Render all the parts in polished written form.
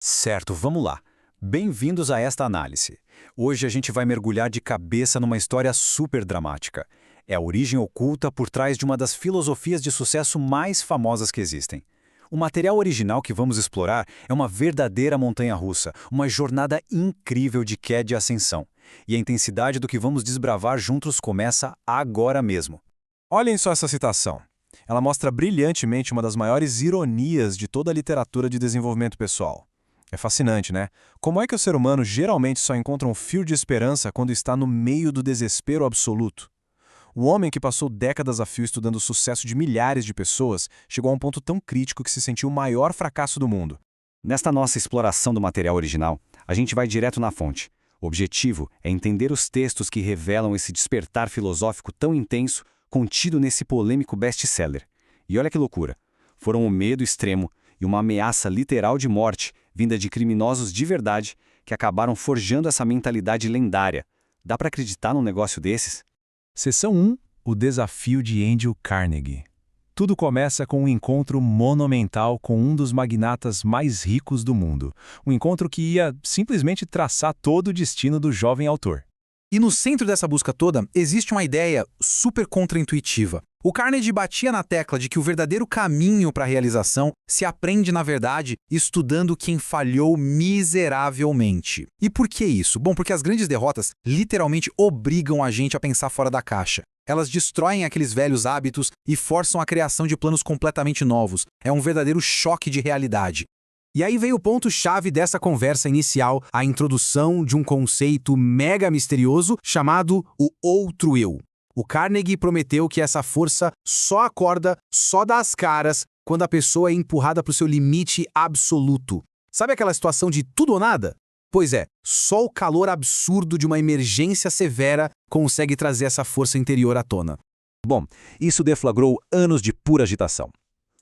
Certo, vamos lá. Bem-vindos a esta análise. Hoje a gente vai mergulhar de cabeça numa história super dramática. É a origem oculta por trás de uma das filosofias de sucesso mais famosas que existem. O material original que vamos explorar é uma verdadeira montanha-russa, uma jornada incrível de queda e ascensão. E a intensidade do que vamos desbravar juntos começa agora mesmo. Olhem só essa citação. Ela mostra brilhantemente uma das maiores ironias de toda a literatura de desenvolvimento pessoal. É fascinante, né? Como é que o ser humano geralmente só encontra um fio de esperança quando está no meio do desespero absoluto? O homem que passou décadas a fio estudando o sucesso de milhares de pessoas chegou a um ponto tão crítico que se sentiu o maior fracasso do mundo. Nesta nossa exploração do material original, a gente vai direto na fonte. O objetivo é entender os textos que revelam esse despertar filosófico tão intenso contido nesse polêmico best-seller. E olha que loucura! Foram o medo extremo e uma ameaça literal de morte vinda de criminosos de verdade que acabaram forjando essa mentalidade lendária. Dá para acreditar num negócio desses? Seção 1. O desafio de Andrew Carnegie. Tudo começa com um encontro monumental com um dos magnatas mais ricos do mundo. Um encontro que ia simplesmente traçar todo o destino do jovem autor. E no centro dessa busca toda, existe uma ideia super contraintuitiva. O Carnegie batia na tecla de que o verdadeiro caminho para a realização se aprende, na verdade, estudando quem falhou miseravelmente. E por que isso? Bom, porque as grandes derrotas literalmente obrigam a gente a pensar fora da caixa. Elas destroem aqueles velhos hábitos e forçam a criação de planos completamente novos. É um verdadeiro choque de realidade. E aí veio o ponto-chave dessa conversa inicial, a introdução de um conceito mega misterioso chamado o outro eu. O Carnegie prometeu que essa força só acorda, só dá as caras, quando a pessoa é empurrada para o seu limite absoluto. Sabe aquela situação de tudo ou nada? Pois é, só o calor absurdo de uma emergência severa consegue trazer essa força interior à tona. Bom, isso deflagrou anos de pura agitação.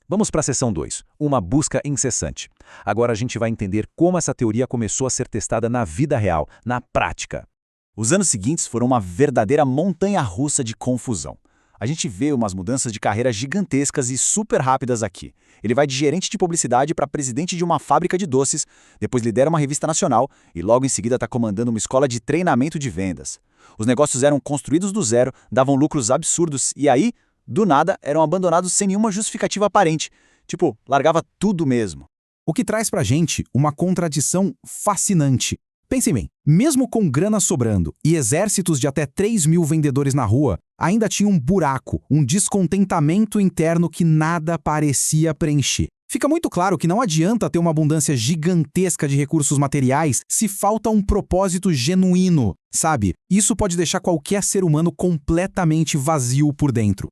Vamos para a seção 2, uma busca incessante. Agora a gente vai entender como essa teoria começou a ser testada na vida real, na prática. Os anos seguintes foram uma verdadeira montanha-russa de confusão. A gente vê umas mudanças de carreira gigantescas e super rápidas aqui. Ele vai de gerente de publicidade para presidente de uma fábrica de doces, depois lidera uma revista nacional e logo em seguida está comandando uma escola de treinamento de vendas. Os negócios eram construídos do zero, davam lucros absurdos e aí, do nada, eram abandonados sem nenhuma justificativa aparente. Tipo, largava tudo mesmo. O que traz pra gente uma contradição fascinante. Pensem bem, mesmo com grana sobrando e exércitos de até 3.000 vendedores na rua, ainda tinha um buraco, um descontentamento interno que nada parecia preencher. Fica muito claro que não adianta ter uma abundância gigantesca de recursos materiais se falta um propósito genuíno, sabe? Isso pode deixar qualquer ser humano completamente vazio por dentro.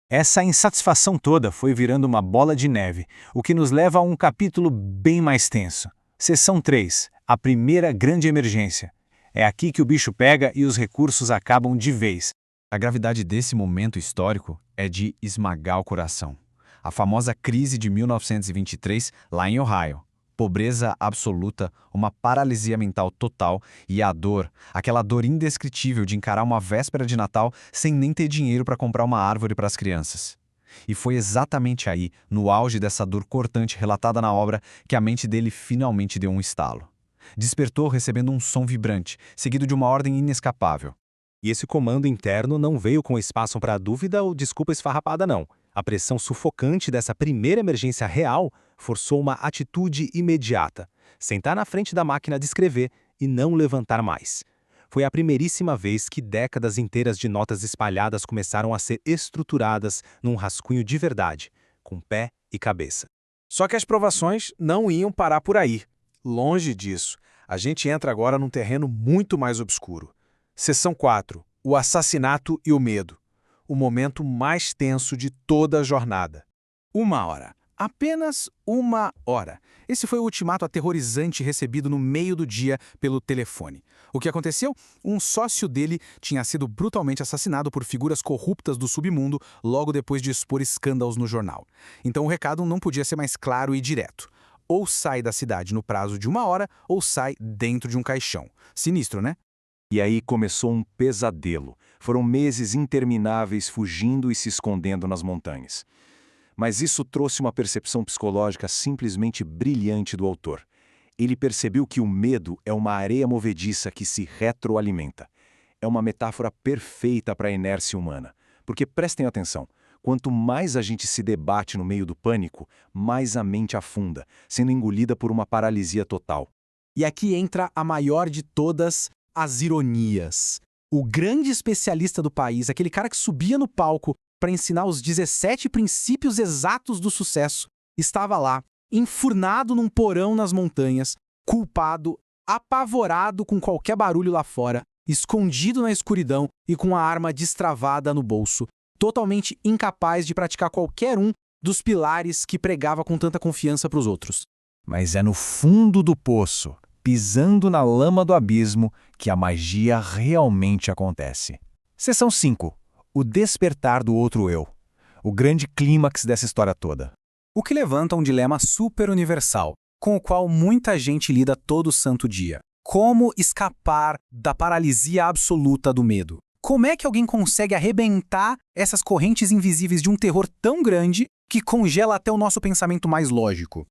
Essa insatisfação toda foi virando uma bola de neve, o que nos leva a um capítulo bem mais tenso. Seção 3. A primeira grande emergência. É aqui que o bicho pega e os recursos acabam de vez. A gravidade desse momento histórico é de esmagar o coração. A famosa crise de 1923, lá em Ohio. Pobreza absoluta, uma paralisia mental total e a dor, aquela dor indescritível de encarar uma véspera de Natal sem nem ter dinheiro para comprar uma árvore para as crianças. E foi exatamente aí, no auge dessa dor cortante relatada na obra, que a mente dele finalmente deu um estalo. Despertou recebendo um som vibrante, seguido de uma ordem inescapável. E esse comando interno não veio com espaço para dúvida ou desculpa esfarrapada, não. A pressão sufocante dessa primeira emergência real forçou uma atitude imediata: sentar na frente da máquina de escrever e não levantar mais. Foi a primeiríssima vez que décadas inteiras de notas espalhadas começaram a ser estruturadas num rascunho de verdade, com pé e cabeça. Só que as provações não iam parar por aí. Longe disso, a gente entra agora num terreno muito mais obscuro. Seção 4. O assassinato e o medo. O momento mais tenso de toda a jornada. 1 hora. Apenas 1 hora. Esse foi o ultimato aterrorizante recebido no meio do dia pelo telefone. O que aconteceu? Um sócio dele tinha sido brutalmente assassinado por figuras corruptas do submundo logo depois de expor escândalos no jornal. Então o recado não podia ser mais claro e direto. Ou sai da cidade no prazo de 1 hora, ou sai dentro de um caixão. Sinistro, né? E aí começou um pesadelo. Foram meses intermináveis fugindo e se escondendo nas montanhas. Mas isso trouxe uma percepção psicológica simplesmente brilhante do autor. Ele percebeu que o medo é uma areia movediça que se retroalimenta. É uma metáfora perfeita para a inércia humana. Porque prestem atenção, quanto mais a gente se debate no meio do pânico, mais a mente afunda, sendo engolida por uma paralisia total. E aqui entra a maior de todas as ironias. O grande especialista do país, aquele cara que subia no palco para ensinar os 17 princípios exatos do sucesso, estava lá, enfurnado num porão nas montanhas, culpado, apavorado com qualquer barulho lá fora, escondido na escuridão e com a arma destravada no bolso, totalmente incapaz de praticar qualquer um dos pilares que pregava com tanta confiança para os outros. Mas é no fundo do poço, pisando na lama do abismo, que a magia realmente acontece. Seção 5. O despertar do outro eu. O grande clímax dessa história toda. O que levanta um dilema super universal, com o qual muita gente lida todo santo dia. Como escapar da paralisia absoluta do medo? Como é que alguém consegue arrebentar essas correntes invisíveis de um terror tão grande que congela até o nosso pensamento mais lógico?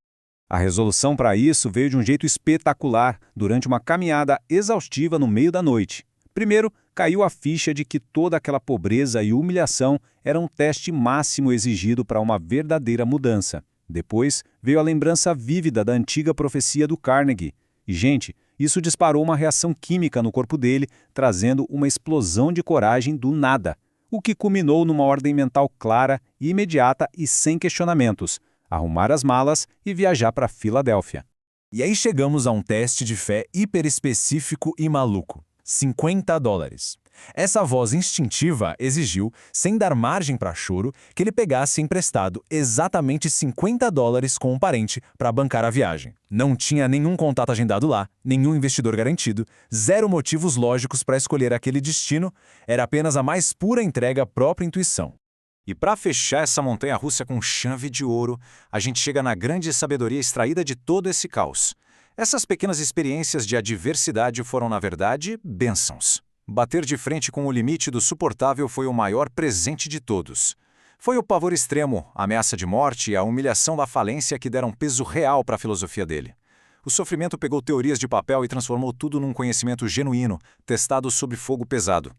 A resolução para isso veio de um jeito espetacular, durante uma caminhada exaustiva no meio da noite. Primeiro, caiu a ficha de que toda aquela pobreza e humilhação era um teste máximo exigido para uma verdadeira mudança. Depois, veio a lembrança vívida da antiga profecia do Carnegie. E, gente, isso disparou uma reação química no corpo dele, trazendo uma explosão de coragem do nada, o que culminou numa ordem mental clara, imediata e sem questionamentos: arrumar as malas e viajar para Filadélfia. E aí chegamos a um teste de fé hiperespecífico e maluco. $50. Essa voz instintiva exigiu, sem dar margem para choro, que ele pegasse emprestado exatamente $50 com um parente para bancar a viagem. Não tinha nenhum contato agendado lá, nenhum investidor garantido, zero motivos lógicos para escolher aquele destino, era apenas a mais pura entrega à própria intuição. E para fechar essa montanha-russa com chave de ouro, a gente chega na grande sabedoria extraída de todo esse caos. Essas pequenas experiências de adversidade foram, na verdade, bênçãos. Bater de frente com o limite do suportável foi o maior presente de todos. Foi o pavor extremo, a ameaça de morte e a humilhação da falência que deram peso real para a filosofia dele. O sofrimento pegou teorias de papel e transformou tudo num conhecimento genuíno, testado sob fogo pesado.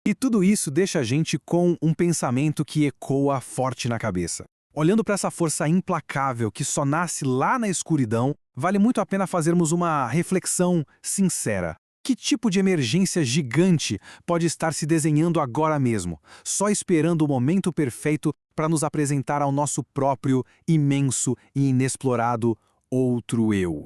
E tudo isso deixa a gente com um pensamento que ecoa forte na cabeça. Olhando para essa força implacável que só nasce lá na escuridão, vale muito a pena fazermos uma reflexão sincera. Que tipo de emergência gigante pode estar se desenhando agora mesmo, só esperando o momento perfeito para nos apresentar ao nosso próprio, imenso e inexplorado outro eu?